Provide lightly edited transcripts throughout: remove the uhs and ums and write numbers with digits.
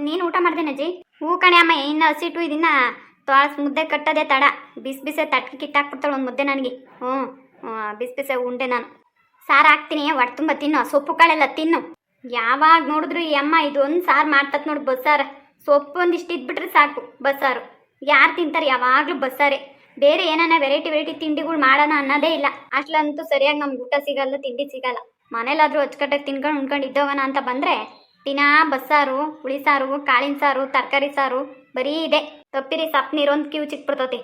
ನೀನು ಊಟ ಮಾಡ್ದೇನೆ ಅಜ್ಜಿ? ಹೂ ಕಣೆ ಅಮ್ಮ, ಇನ್ನು ಹಸಿಟ್ಟು ಇದನ್ನ ತೊಳಸ್ ಮುದ್ದೆ ಕಟ್ಟೋದೇ ತಡ. ಬಿಸಿ ಬಿಸಿ ತಟ್ಟಕ್ಕೆ ಕಿತ್ತಾಕ್ಬಿಡ್ತಾಳೆ ಒಂದು ಮುದ್ದೆ ನನಗೆ. ಬಿಸಿ ಬಿಸಿ ಉಂಡೆ ನಾನು. ಸಾರು ಹಾಕ್ತೀನಿ, ಹೊಟ್ಟೆ ತುಂಬ ತಿನ್ನು, ಸೊಪ್ಪು ಕಾಳೆಲ್ಲ ತಿನ್ನು. ಯಾವಾಗ ನೋಡಿದ್ರು ಈ ಅಮ್ಮ ಇದೊಂದು ಸಾರು ಮಾಡ್ತತ್ ನೋಡು, ಬಸ್ಸಾರು. ಸೊಪ್ಪು ಒಂದಿಷ್ಟು ಇದ್ಬಿಟ್ರೆ ಸಾಕು, ಬಸ್ಸಾರು. ಯಾರು ತಿಂತಾರೆ? ಯಾವಾಗಲೂ ಬಸ್ಸಾರೆ. ಬೇರೆ ಏನಾನ ವೆರೈಟಿ ತಿಂಡಿಗಳು ಮಾಡೋಣ ಅನ್ನೋದೇ ಇಲ್ಲ. ಅಷ್ಟಲಂತೂ ಸರಿಯಾಗಿ ನಮ್ಗೆ ಊಟ ಸಿಗಲ್ಲ, ತಿಂಡಿ ಸಿಗಲ್ಲ. ಮನೇಲಾದರೂ ಅಚ್ಚುಕಟ್ಟಾಗಿ ತಿನ್ಕೊಂಡು ಉಣ್ಕೊಂಡು ಇದ್ದವನ ಅಂತ ಬಂದರೆ ದಿನಾ ಬಸ್ಸಾರು, ಹುಳಿ ಸಾರು, ಕಾಳಿನ ಸಾರು, ತರಕಾರಿ ಸಾರು ಬರೀ ಇದೆ. ತಪ್ಪಿರಿ ಸಪ್ ನೀರೊಂದು ಕಿವು ಚಿಕ್ಬಿಡ್ತತಿ.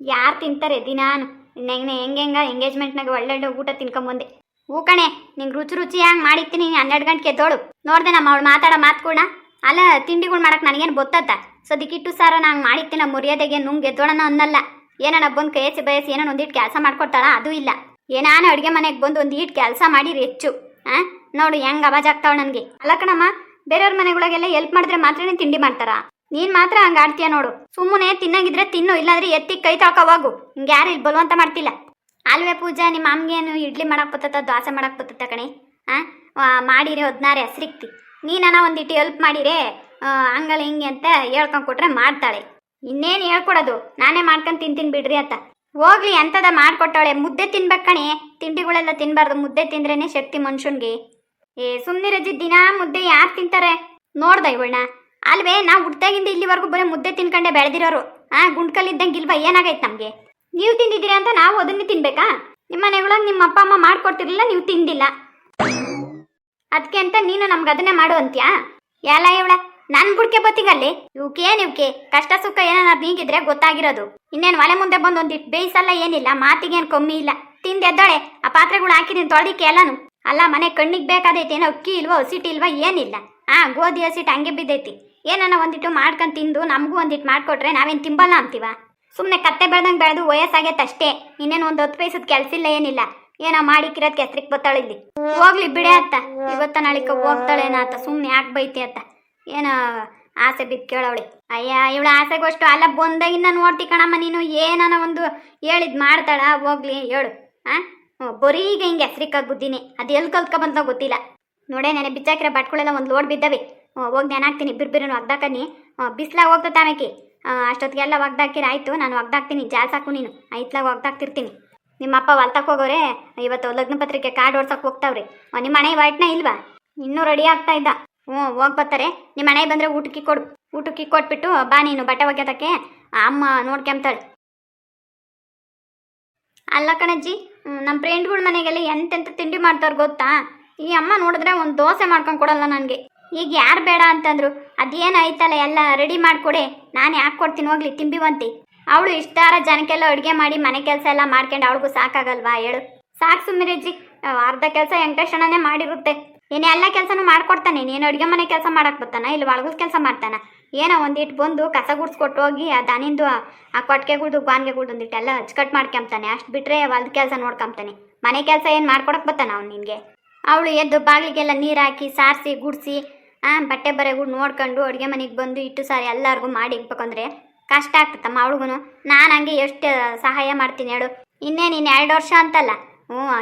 ಯಾರು ತಿಂತಾರೆ ದಿನಾನು? ಹೆಂಗೆ ಎಂಗೇಜ್ಮೆಂಟ್ನಾಗ ಒಳ್ಳೆ ಊಟ ತಿನ್ಕೊಂಬಂದೆ. ಹೂ ಕಣೆ, ನಿಂಗೆ ರುಚಿಯಾಗಿ ಮಾಡಿರ್ತೀನಿ. 12 ಗಂಟೆಗೆ ಎದ್ದೋಳು. ನೋಡಿದೆ ನಮ್ಮ ಅವಳು ಮಾತಾಡೋ ಮಾತುಗಳನ್ನ. ಅಲ್ಲ, ತಿಂಡಿಗಳು ಮಾಡಕ್ಕೆ ನನಗೇನು ಗೊತ್ತತ್ತ? ಸದ್ಯಕ್ಕಿಟ್ಟು ಸಾರ ನಾನು ಮಾಡಿರ್ತೀನಿ. ಮುರಿಯೋದೆಗೆ ನುಂಗೆ ಎದ್ದೋಳನ ಅನ್ನಲ್ಲ. ಏನಣ್ಣ ಬಂದು ಕೈಸಿ ಬಯಸಿ ಏನೋ ಒಂದಿಟ್ಟು ಕೆಲಸ ಮಾಡ್ಕೊಡ್ತಾಳ? ಅದು ಇಲ್ಲ. ಏನಾನು ಅಡುಗೆ ಮನೆಗೆ ಬಂದು ಒಂದಿಟ್ಟು ಕೆಲಸ ಮಾಡಿರಿ ಹೆಚ್ಚು. ನೋಡು ಹೆಂಗೆ ಅವಾಜ್ ಆಗ್ತಾವ ನನಗೆ. ಅಲ್ಲ ಕಣಮ್ಮ, ಬೇರೆಯವ್ರ ಮನೆಗಳಿಗೆಲ್ಲ ಹೆಲ್ಪ್ ಮಾಡಿದ್ರೆ ಮಾತ್ರನೇ ತಿಂಡಿ ಮಾಡ್ತಾರ. ನೀನು ಮಾತ್ರ ಹಂಗೆ ಆಡ್ತೀಯ ನೋಡು. ಸುಮ್ಮನೆ ತಿನ್ನಂಗಿದ್ರೆ ತಿನ್ನು, ಇಲ್ಲಾಂದ್ರೆ ಎತ್ತಿ ಕೈ ತೊಳ್ಕೋವಾಗು. ಹಿಂಗೆ ಯಾರು ಇಲ್ಲಿ ಬಲವಂತ ಮಾಡ್ತಿಲ್ಲ. ಅಲ್ವೇ ಪೂಜಾ, ನಿಮ್ಮ ಅಮ್ಗೇನು ಇಡ್ಲಿ ಮಾಡಕ್ಕೆ ಬತ್ತತ್ತ, ದೋಸೆ ಮಾಡಕ್ಕೆ ಬತ್ತತ್ತ ಕಣೆ? ಮಾಡಿರಿ 16 ಹೆಸ್ರಿಕ್ತಿ. ನೀನನ ಒಂದಿಟ್ಟು ಹೆಲ್ಪ್ ಮಾಡಿರೇ ಹಂಗಲ್ಲ ಹಿಂಗೆ ಅಂತ ಹೇಳ್ಕೊಂಡು ಕೊಟ್ರೆ ಮಾಡ್ತಾಳೆ. ಇನ್ನೇನು ಹೇಳ್ಕೊಡೋದು? ನಾನೇ ಮಾಡ್ಕೊಂಡು ತಿಂತೀನಿ ಬಿಡ್ರಿ ಅಂತ. ಹೋಗ್ಲಿ, ಎಂಥದ ಮಾಡ್ಕೊಟ್ಟವಳೆ. ಮುದ್ದೆ ತಿನ್ಬೇಕು ಕಣೆ, ತಿಂಡಿಗಳೆಲ್ಲ ತಿನ್ನಬಾರ್ದು. ಮುದ್ದೆ ತಿಂದ್ರೇನೆ ಶಕ್ತಿ ಮನುಷ್ಯನ್ಗೆ. ಸುಮ್ಮನಿರಜ್ಜಿ, ದಿನ ಮುದ್ದೆ ಯಾರು ತಿಂತಾರೆ? ನೋಡ್ದ ಇವಳನ್ನ? ಅಲ್ವೇ, ನಾವು ಹುಟ್ಟಾಗಿಂದ ಇಲ್ಲಿವರೆಗೂ ಬರೀ ಮುದ್ದೆ ತಿನ್ಕೊಂಡೆ ಬೆಳೆದಿರೋರು. ಗುಂಡ್ಕಲ್ಲಿದ್ದಂಗೆ ಇಲ್ವಾ? ಏನಾಗೈತೆ ನಮಗೆ? ನೀವು ತಿಂದಿದ್ದೀರಿ ಅಂತ ನಾವು ಅದನ್ನೇ ತಿನ್ಬೇಕಾ? ನಿಮ್ಮ ಮನೆಗಳಾಗ ನಿಮ್ಮ ಅಪ್ಪ ಅಮ್ಮ ಮಾಡ್ಕೊಡ್ತಿರ್ಲಿಲ್ಲ, ನೀವು ತಿಂದಿಲ್ಲ. ಅದಕ್ಕೆ ಅಂತ ನೀನು ನಮ್ಗೆ ಅದನ್ನೇ ಮಾಡು ಅಂತ್ಯಾ? ಎಲ್ಲ ಇವಳ ನನ್ನ ಬುಡ್ಕೆ ಬತ್ತಿಗಲ್ಲಿ ಇವಕ್ಕೆ ಕಷ್ಟ ಸುಖ ಏನಾದ್ರು ನೀಗಿದ್ರೆ ಗೊತ್ತಾಗಿರೋದು. ಇನ್ನೇನು ಒಲೆ ಮುಂದೆ ಬಂದು ಒಂದಿಟ್ಟು ಬೇಯಿಸಲ್ಲ, ಏನಿಲ್ಲ. ಮಾತಿಗೇನು ಕಮ್ಮಿ ಇಲ್ಲ. ತಿಂದೆದ್ದಾಳೆ. ಆ ಪಾತ್ರೆಗಳು ಹಾಕಿದೀನಿ ತೊಳೆದಿಕ್ಕೆ ಎಲ್ಲಾನು. ಅಲ್ಲ, ಮನೆ ಕಣ್ಣಿಗೆ ಬೇಕಾದೈತಿ. ಏನೋ ಅಕ್ಕಿ ಇಲ್ವಾ, ಹಸಿಟ್ಟು ಇಲ್ವಾ, ಏನಿಲ್ಲ. ಗೋಧಿ ಹಸಿಟ್ಟು ಹಂಗೆ ಬಿದ್ದೈತಿ. ಏನಾನ ಒಂದಿಟ್ಟು ಮಾಡ್ಕೊಂಡು ತಿಂದು ನಮಗೂ ಒಂದಿಟ್ಟು ಮಾಡಿಕೊಟ್ರೆ ನಾವೇನು ತಿಂಬಲ್ಲ ಅಂತೀವ? ಸುಮ್ಮನೆ ಕತ್ತೆ ಬೆಳ್ದಂಗೆ ಬೆಳೆದು ವಯಸ್ಸಾಗೈತೆ ಅಷ್ಟೇ. ಇನ್ನೇನು ಒಂದು 10 ಪೈಸದ ಕೆಲಸ ಇಲ್ಲ, ಏನಿಲ್ಲ. ಏನೋ ಮಾಡಿಕ್ಕಿರೋದಕ್ಕೆ ಹೆಸ್ರಿಗೆ ಬತ್ತಾಳೆ ಇಲ್ಲಿ. ಹೋಗ್ಲಿ ಬಿಡೆ ಅತ್ತ, ಇವತ್ತ ನಾಳಿಕ ಹೋಗ್ತಾಳೇನ ಅಂತ ಸುಮ್ಮನೆ ಯಾಕೆ ಬೈತಿ ಅತ್ತ. ಏನೋ ಆಸೆ ಬಿದ್ದು ಕೇಳವಳಿ. ಅಯ್ಯ, ಇವಳ ಆಸೆಗೋಷ್ಟು ಅಲ್ಲ. ಬಂದಾಗಿನ್ನ ನೋಡ್ತಿ ಕಣಮ್ಮ ನೀನು. ಏನಾನ ಒಂದು ಹೇಳಿದ್ ಮಾಡ್ತಾಳ? ಹೋಗ್ಲಿ ಹೇಳು. ಬರೀ ಈಗ ಹಿಂಗೆ ಹೆಸ್ರಿಕಾಗಿ ಬುದ್ಧಿನಿ. ಅದು ಎಲ್ಲಿ ಕಲ್ತ್ಕೊಬಂತ ಗೊತ್ತಿಲ್ಲ. ನೋಡೇ, ನೆನೆ ಬಿಚ್ಚಾಕಿರೋ ಬಟ್ಗಳೆಲ್ಲ ಒಂದು ಲೋಡ್ ಬಿದ್ದವೆ. ಹೋಗಿ ನೆನಾಕ್ತೀನಿ. ಬಿರ್ಬಿರನು ಒಗ್ದಾಕನಿ. ಬಿಸ್ಲಾಗ ಹೋಗ್ತತೆ ಆಮೇಲೆ. ಅಷ್ಟೊತ್ತಿಗೆಲ್ಲ ಒಗ್ದಾಕಿರ ಆಯಿತು. ನಾನು ಒಗ್ದಾಕ್ತೀನಿ. ಜಾಲ್ ಸಾಕು ನೀನು. ಐತ್ಲಾಗ ಒಗ್ದಾಕ್ತಿರ್ತೀನಿ. ನಿಮ್ಮಪ್ಪ ಹೊಲ್ತಕ್ಕೆ ಹೋಗೋರೆ. ಇವತ್ತು ಲಗ್ನ ಪತ್ರಿಕೆ ಕಾರ್ಡ್ ಓಡ್ಸಕ್ಕೆ ಹೋಗ್ತಾವ್ರಿ. ನಿಮ್ಮ ಮನೆ ವೈಟ್ನ ಇಲ್ವಾ? ಇನ್ನೂ ರೆಡಿ ಆಗ್ತಾ ಇದ್ದ. ಹೋಗಿ ಬರ್ತಾರೆ. ನಿಮ್ಮ ಮನೆ ಬಂದರೆ ಊಟಕ್ಕೆ ಕೊಡು. ಊಟಕ್ಕೆ ಕೊಟ್ಬಿಟ್ಟು ಬಾ ನೀನು. ಬಟ್ಟೆ ಒಗ್ಯೋದಕ್ಕೆ ಅಮ್ಮ ನೋಡ್ಕೊಂತಾಳೆ. ಅಲ್ಲ ಕಣಜ್ಜಿ, ನಮ್ಮ ಫ್ರೆಂಡ್ಗಳ ಮನೆಗೆಲ್ಲ ಎಂತೆಂಥ ತಿಂಡಿ ಮಾಡ್ತಾರೆ ಗೊತ್ತಾ? ಈ ಅಮ್ಮ ನೋಡಿದ್ರೆ ಒಂದು ದೋಸೆ ಮಾಡ್ಕೊಂಡು ಕೊಡಲ್ಲ ನನಗೆ. ಈಗ ಯಾರು ಬೇಡ ಅಂತಂದ್ರು ಅದೇನು ಐತಲ್ಲ ಎಲ್ಲ ರೆಡಿ ಮಾಡಿಕೊಡೆ, ನಾನು ಯಾಕೆ ಕೊಡ್ತೀನಿ, ಹೋಗ್ಲಿ ತಿಂಬಿವಂತಿ. ಅವಳು ಇಷ್ಟಾರ ಜನಕ್ಕೆಲ್ಲ ಅಡುಗೆ ಮಾಡಿ ಮನೆ ಕೆಲಸ ಎಲ್ಲ ಮಾಡ್ಕೊಂಡು ಅವಳಿಗೂ ಸಾಕಾಗಲ್ವಾ ಹೇಳು? ಸಾಕು ಸುಮ್ಮಿರಜ್ಜಿ. ಅರ್ಧ ಕೆಲಸ ವೆಂಕಟೇಶಣ್ಣನೇ ಮಾಡಿರುತ್ತೆ. ಏನೇ ಎಲ್ಲ ಕೆಲಸನೂ ಮಾಡ್ಕೊಡ್ತಾನೆ. ನೀನು ಅಡುಗೆ ಮನೆ ಕೆಲಸ ಮಾಡಕ್ಕೆ ಬರ್ತಾನ? ಇಲ್ಲಿ ಒಳಗದ ಕೆಲಸ ಮಾಡ್ತಾನೆ. ಏನೋ ಒಂದಿಟ್ಟು ಬಂದು ಕಸ ಗುಡ್ಸ್ಕೊಟ್ಟು ಹೋಗಿ ಆ ದನಿಂದು ಆ ಕೊಟ್ಟಿಗೆಗಳ್ದು ಗಾನ್ಗೆಗಳ್ದು ಒಂದಿಟ್ಟೆಲ್ಲ ಅಚ್ಚುಕಟ್ಟು ಮಾಡ್ಕೊಂತಾನೆ. ಅಷ್ಟು ಬಿಟ್ಟರೆ ಹೊಲ್ದ ಕೆಲಸ ನೋಡ್ಕೊಂತಾನೆ. ಮನೆ ಕೆಲಸ ಏನು ಮಾಡ್ಕೊಡಕ್ಕೆ ಬರ್ತಾನೆ ಅವ್ನು ನಿನಗೆ? ಅವಳು ಎದ್ದು ಬಾಗಿಲಿಗೆಲ್ಲ ನೀರು ಹಾಕಿ ಸಾರಿಸಿ ಗುಡಿಸಿ ಬಟ್ಟೆ ಬರೆಗಳು ನೋಡ್ಕೊಂಡು ಅಡುಗೆ ಮನೆಗೆ ಬಂದು ಇಟ್ಟು ಸಾರಿ ಎಲ್ಲರಿಗೂ ಮಾಡಿ ಇಕ್ಬೇಕಂದ್ರೆ ಕಷ್ಟ ಆಗ್ತತ್ತಮ್ಮ ಅವಳಿಗೂ. ನಾನು ಹಂಗೆ ಎಷ್ಟು ಸಹಾಯ ಮಾಡ್ತೀನಿ ಹೇಳು? ಇನ್ನೇನು 2 ವರ್ಷ ಅಂತಲ್ಲ.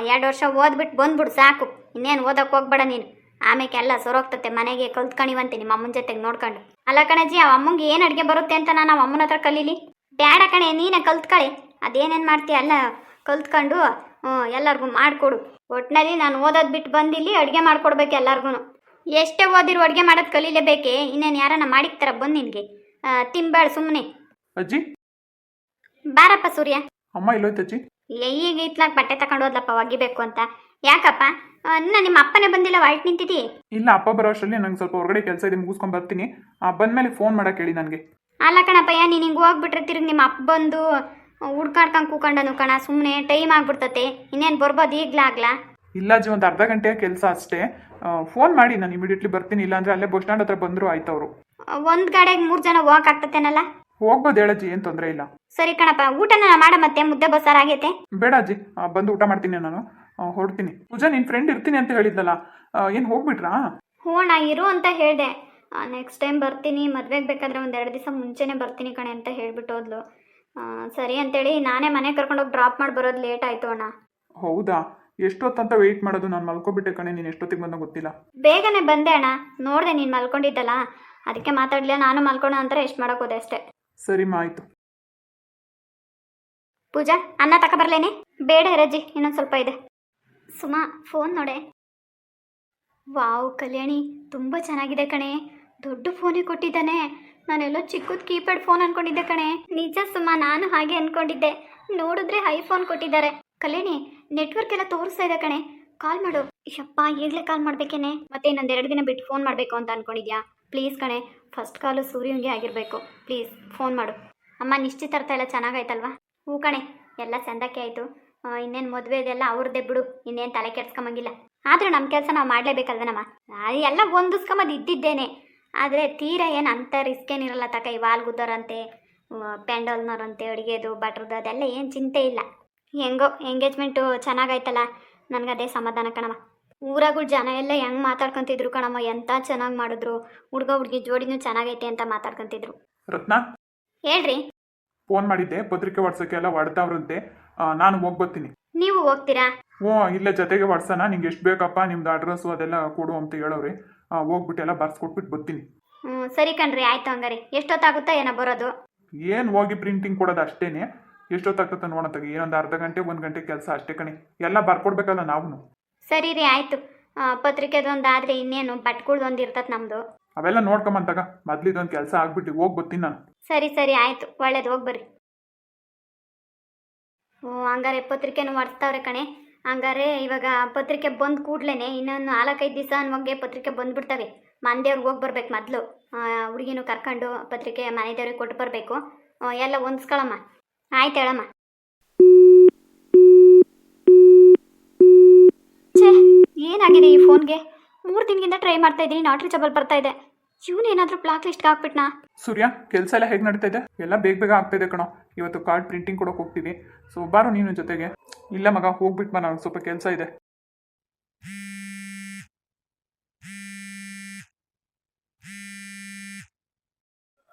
2 ವರ್ಷ ಓದ್ಬಿಟ್ಟು ಬಂದ್ಬಿಡು ಸಾಕು. ಇನ್ನೇನು ಓದಕ್ಕೆ ಹೋಗ್ಬೇಡ ನೀನು. ಆಮೇಲೆ ಎಲ್ಲ ಸೊರೋಗ್ತತೆ. ಮನೆಗೆ ಕಲ್ತ್ಕೊಂಡಿವಂತೆ ನಿಮ್ಮ ಅಮ್ಮನ ಜೊತೆಗೆ ನೋಡ್ಕೊಂಡು. ಅಲ್ಲ ಕಣಜ್ಜಿ, ಆ ಅಮ್ಮಂಗೆ ಏನು ಅಡುಗೆ ಬರುತ್ತೆ ಅಂತ ನಾನು ಅಮ್ಮನ ಹತ್ರ ಕಲೀಲಿ? ಬೇಡ ಕಣೆ, ನೀನೇ ಕಲ್ತ್ಕೊಳ್ಳಿ. ಅದೇನೇನು ಮಾಡ್ತೀಯ ಎಲ್ಲ ಕಲ್ತ್ಕೊಂಡು ಎಲ್ಲರಿಗೂ ಮಾಡಿಕೊಡು. ಒಟ್ಟಿನಲ್ಲಿ ನಾನು ಓದೋದು ಬಿಟ್ಟು ಬಂದಿಲ್ಲಿ ಅಡುಗೆ ಮಾಡ್ಕೊಡ್ಬೇಕು ಎಲ್ಲರಿಗೂ. ಎಷ್ಟೇ ಓದಿರು ಅಡುಗೆ ಮಾಡೋದು ಕಲೀಲೇಬೇಕೆ? ಇನ್ನೇನು ಯಾರನ್ನ ಮಾಡಿಕ್ತಾರ ಬಂದು ನಿನಗೆ? ತಿಂಬೇಡ ಸುಮ್ಮನೆ. ಅಜ್ಜಿ ಬಾರಪ್ಪ ಸೂರ್ಯ. ಅಮ್ಮ ಇಲ್ಲೋಯ್ತು ಅಜ್ಜಿ? ಈಗ ಇತ್ಲಾಗ ಬಟ್ಟೆ ತಗೊಂಡು ಹೋದ್ಲಪ್ಪ ಒಗಿಬೇಕು ಅಂತ. ಯಾಕಪ್ಪ ನಿಮ್ಮ ಅಪ್ಪನೇ ಬಂದಿಲ್ಲ? ಹೊರಟು ನಿಂತಿದ್ದೀ? ಇಲ್ಲ, ಅಪ್ಪ ಬರೋ ಅಷ್ಟರಲ್ಲಿ ನಂಗೆ ಸ್ವಲ್ಪ ಹೊರಗಡೆ ಕೆಲಸ ಇದೆ, ಮುಗಿಸ್ಕೊಂಡು ಬರ್ತೀನಿ. ಬಂದಮೇಲೆ ಫೋನ್ ಮಾಡಕ್ಕೆ ಹೇಳಿ ನನಗೆ. ಅಲ್ಲ ಕಣಪ್ಪಯ್ಯ, ನೀನು ಹಿಂಗೆ ಹೋಗ್ಬಿಟ್ರೆ ತಿರುಗಿ ನಿಮ್ಮ ಅಪ್ಪ ಬಂದು ಹುಡ್ಕಾಡ್ಕೊಂಡು ಕೂಕೊಂಡನು ಕಣ. ಸುಮ್ಮನೆ ಟೈಮ್ ಆಗ್ಬಿಡ್ತತೆ. ಇನ್ನೇನು ಬರ್ಬೋದು ಈಗಲಾಗ್ಲಾ? ಇಲ್ಲ ಅಜ್ಜಿ, ಒಂದು ಅರ್ಧ ಗಂಟೆಯ ಕೆಲಸ ಅಷ್ಟೇ. ಫೋನ್ ಮಾಡಿ, ನಾನು ಇಮಿಡಿಯೇಟ್ಲಿ ಬರ್ತೀನಿ. ಇಲ್ಲಾಂದ್ರೆ ಅಲ್ಲೇ ಬಸ್ ಸ್ಟ್ಯಾಂಡ್ ಹತ್ರ ಬಂದರೂ ಆಯ್ತು. ಅವರು ಒಂದು ಗಾಡಿಗೆ 3 ಜನ ಹೋಗಕ್ಕಾಗ್ತತೇನಲ್ಲ? ಹೋಗ್ಬೋದು ಹೇಳಜ್ಜಿ, ಏನು ತೊಂದರೆ ಇಲ್ಲ. ಸರಿ ಕಣಪ್ಪ, ಊಟನ ಮಾಡ ಮತ್ತೆ. ಮುದ್ದೆ ಬಸ್ಸಾರು ಆಗೈತೆ? ಬೇಡ ಅಜ್ಜಿ, ಬಂದು ಊಟ ಮಾಡ್ತೀನಿ. ನಾನು ಹೊರಡ್ತೀನಿ. ಪೂಜಾ, ನಿನ್ನ ಫ್ರೆಂಡ್ ಇರ್ತೀನಿ ಅಂತ ಹೇಳಿದ್ನಲ್ಲ, ಏನು ಹೋಗ್ಬಿಟ್ರಾ? ಹ್ಞೂ, ನಾ ಇರು ಅಂತ ಹೇಳಿದೆ. ನೆಕ್ಸ್ಟ್ ಟೈಮ್ ಬರ್ತೀನಿ, ಮದುವೆಗೆ ಬೇಕಾದ್ರೆ ಒಂದು 2 ದಿವಸ ಮುಂಚೆನೇ ಬರ್ತೀನಿ ಕಣೆ ಅಂತ ಹೇಳ್ಬಿಟ್ಟು ಹೋದ್ಲು. ಸರಿ ಅಂತೇಳಿ ನಾನೇ ಮನೆ ಕರ್ಕೊಂಡೋಗಿ ಡ್ರಾಪ್ ಮಾಡಿ ಬರೋದು ಲೇಟ್ ಆಯಿತು ಅಣ್ಣ. ಹೌದಾ? ಎಷ್ಟೊತ್ತಂತ ವೆಯ್ಟ್ ಮಾಡೋದು? ನಾನು ಮಲ್ಕೊಬಿಟ್ಟೆ ಕಣೆ. ನೀನು ಎಷ್ಟೊತ್ತಿಗೆ ಬಂದ ಗೊತ್ತಿಲ್ಲ. ಬೇಗನೆ ಬಂದೆ ಅಣ್ಣ. ನೋಡಿದೆ ನೀನು ಮಲ್ಕೊಂಡಿದ್ದಲ್ಲ, ಅದಕ್ಕೆ ಮಾತಾಡಲಿಲ್ಲ. ನಾನು ಮಲ್ಕೊಳ್ಳೋ ಅಂತಾರೆ ಎಷ್ಟು ಮಾಡೋಕ್ಕೋದೆ ಅಷ್ಟೇ. ಸರಿಮ್ಮ ಆಯಿತು. ಪೂಜಾ, ಅನ್ನ ತಗೊಬರ್ಲೇನೆ? ಬೇಡ ರಜ್ಜಿ, ಇನ್ನೊಂದು ಸ್ವಲ್ಪ ಇದೆ. ಸುಮಾ, ಫೋನ್ ನೋಡೆ. ವಾವ್ ಕಲ್ಯಾಣಿ, ತುಂಬ ಚೆನ್ನಾಗಿದೆ ಕಣೆ. ದೊಡ್ಡ ಫೋನೇ ಕೊಟ್ಟಿದ್ದಾನೆ. ನಾನೆಲ್ಲೋ ಚಿಕ್ಕದ ಕೀಪ್ಯಾಡ್ ಫೋನ್ ಅನ್ಕೊಂಡಿದ್ದೆ ಕಣೆ. ನಿಜ ಸುಮಾ, ನಾನು ಹಾಗೆ ಅನ್ಕೊಂಡಿದ್ದೆ. ನೋಡಿದ್ರೆ ಐಫೋನ್ ಕೊಟ್ಟಿದ್ದಾರೆ. ಕಲ್ಯಾಣಿ, ನೆಟ್ವರ್ಕ್ ಎಲ್ಲ ತೋರಿಸ್ತಾ ಇದೆ ಕಣೆ. ಕಾಲ್ ಮಾಡು. ಯಪ್ಪ, ಈಗಲೇ ಕಾಲ್ ಮಾಡ್ಬೇಕೇನೆ? ಮತ್ತೆ ಇನ್ನೊಂದು 2 ದಿನ ಬಿಟ್ಟು ಫೋನ್ ಮಾಡಬೇಕು ಅಂತ ಅನ್ಕೊಂಡಿದ್ಯಾ? ಪ್ಲೀಸ್ ಕಣೆ, ಫಸ್ಟ್ ಕಾಲು ಸೂರ್ಯಂಗೆ ಆಗಿರಬೇಕು. ಪ್ಲೀಸ್ ಫೋನ್ ಮಾಡು. ಅಮ್ಮ, ನಿಶ್ಚಿತಾರ್ಥ ಎಲ್ಲ ಚೆನ್ನಾಗಾಯ್ತಲ್ವಾ? ಹ್ಞೂ ಕಣೆ, ಎಲ್ಲ ಚಂದಕ್ಕೆ ಆಯಿತು. ಇನ್ನೇನು ಮದುವೆ ಇದೆಲ್ಲ ಅವ್ರದ್ದೇ ಬಿಡು, ಇನ್ನೇನು ತಲೆ ಕೆಡ್ಸ್ಕೊಂಬಂಗಿಲ್ಲ. ಆದರೂ ನಮ್ಮ ಕೆಲಸ ನಾವು ಮಾಡಲೇಬೇಕಲ್ವನಮ್ಮ. ಎಲ್ಲ ಹೊಂದಿಸ್ಕೊಂಬದು ಇದ್ದಿದ್ದೇನೆ. ಆದರೆ ತೀರಾ ಏನು ಅಂಥ ರಿಸ್ಕ್ ಏನಿರಲ್ಲ ತಕ. ಈ ವಾಲ್ ಗುದ್ದೋರಂತೆ, ಪೆಂಡಲ್ನವ್ರಂತೆ, ಅಡುಗೆದು ಬಟ್ರದ್ದು ಅದೆಲ್ಲ ಏನು ಚಿಂತೆ ಇಲ್ಲ. ಹೆಂಗೋ ಎಂಗೇಜ್ಮೆಂಟು ಚೆನ್ನಾಗಾಯ್ತಲ್ಲ, ನನಗದೇ ಸಮಾಧಾನ ಕಣಮ್ಮ. ಊರಾಗಳು ಜನ ಎಲ್ಲ ಹೆಂಗೆ ಮಾತಾಡ್ಕೊತಿದ್ರು ಕಣಮ್ಮ, ಎಂಥ ಚೆನ್ನಾಗಿ ಮಾಡಿದ್ರು. ಹುಡುಗ ಹುಡುಗಿ ಜೋಡಿನೂ ಚೆನ್ನಾಗೈತೆ ಅಂತ ಮಾತಾಡ್ಕೊತಿದ್ರು. ರತ್ನ, ಹೇಳ್ರಿ. ಫೋನ್ ಮಾಡಿದ್ದೆ, ಪತ್ರಿಕೆ ಹೊಡ್ಸೋಕ್ಕೆ ಎಲ್ಲ ಹೊಡ್ತಾವ್ರಂತೆ. ನಾನು ಹೋಗ್ಬರ್ತೀನಿ. ನೀವು ಹೋಗ್ತೀರಾ? ಹ್ಞೂ, ಇಲ್ಲೇ ಜೊತೆಗೆ ಹೊಡ್ಸೋಣ. ನಿಂಗೆ ಎಷ್ಟು ಬೇಕಪ್ಪ ನಿಮ್ದು ಅಡ್ರೆಸ್ಸು ಅದೆಲ್ಲ ಕೊಡು ಅಂತ ಹೇಳೋರಿ. ಹೋಗ್ಬಿಟ್ಟು ಎಲ್ಲ ಬರ್ಸ್ಕೊಟ್ಬಿಟ್ಟು ಬರ್ತೀನಿ. ಸರಿ ಕಣ್ರಿ, ಆಯ್ತು. ಹಂಗಾರೆ ಎಷ್ಟೊತ್ತಾಗುತ್ತಾ ಏನೋ ಬರೋದು? ಏನು ಹೋಗಿ ಪ್ರಿಂಟಿಂಗ್ ಕೊಡೋದು ಅಷ್ಟೇನೆ. ಎಷ್ಟೊತ್ತಾಗ್ತದೆ ನೋಡೋತ್ತಾಗ ಏನೊಂದು ಅರ್ಧ ಗಂಟೆ 1 ಗಂಟೆ ಕೆಲಸ ಅಷ್ಟೇ ಕಣೆ. ಎಲ್ಲ ಬರ್ಕೊಡ್ಬೇಕಲ್ಲ ನಾವು. ಸರಿ ರೀ, ಆಯಿತು. ಪತ್ರಿಕೆದೊಂದಾದರೆ ಇನ್ನೇನು ಬಟ್ಗಳ್ದೊಂದು ಇರ್ತದೆ ನಮ್ಮದು. ಅವೆಲ್ಲ ನೋಡ್ಕೊಂಬಂತಾಗ ಮೊದ್ಲಿದೊಂದು ಕೆಲಸ ಆಗ್ಬಿಟ್ಟು ಹೋಗಿ ಬರ್ತೀನಿ ನಾನು. ಸರಿ ಸರಿ, ಆಯಿತು. ಒಳ್ಳೇದು, ಹೋಗಿ ಬರ್ರಿ. ಹಂಗಾರೆ ಪತ್ರಿಕೆನೂ ಹೊಡ್ಸ್ತಾವ್ರೆ ಕಣೆ. ಹಂಗಾರೆ ಇವಾಗ ಪತ್ರಿಕೆ ಬಂದು ಕೂಡ್ಲೇ ಇನ್ನೊಂದು 4-5 ದಿವಸ ಅನ್ನೋಂಗೆ ಪತ್ರಿಕೆ ಬಂದುಬಿಡ್ತವೆ. ಮನೆದೇವ್ರಿಗೆ ಹೋಗಿ ಬರ್ಬೇಕು ಮೊದಲು. ಹುಡುಗಿನೂ ಕರ್ಕೊಂಡು ಪತ್ರಿಕೆ ಮನೆದೇವ್ರಿಗೆ ಕೊಟ್ಟು ಬರಬೇಕು. ಎಲ್ಲ ಹೊಂದ್ಸ್ಕೊಳಮ್ಮ. ಆಯ್ತು, ಹೇಳಮ್ಮ. ಛೇ, ಏನಾಗಿದೆ ಈ ಫೋನ್ಗೆ? 3 ದಿನದಿಂದ ಟ್ರೈ ಮಾಡ್ತಾ ಇದ್ದೀನಿ, ನಾಟ್ ರೀಚಬಲ್ ಬರ್ತಾ ಇದೆ. ಇವನೇನಾದರೂ ಬ್ಲಾಕ್ ಲಿಸ್ಟ್ಗೆ ಹಾಕ್ಬಿಟ್ನಾ? ಸೂರ್ಯ, ಕೆಲಸ ಎಲ್ಲ ಹೇಗೆ ನಡೀತಾ ಇದೆ? ಎಲ್ಲ ಬೇಗ ಬೇಗ ಆಗ್ತಾ ಇದೆ ಕಣೋ. ಇವತ್ತು ಕಾರ್ಡ್ ಪ್ರಿಂಟಿಂಗ್ ಕೊಡೋಕೆ ಹೋಗ್ತೀವಿ. ಸೊ ಬಾರೋ ನೀನು ಜೊತೆಗೆ. ಇಲ್ಲ ಮಗ, ಹೋಗ್ಬಿಟ್ಟು ಬಾ, ನನಗೆ ಸ್ವಲ್ಪ ಕೆಲಸ ಇದೆ.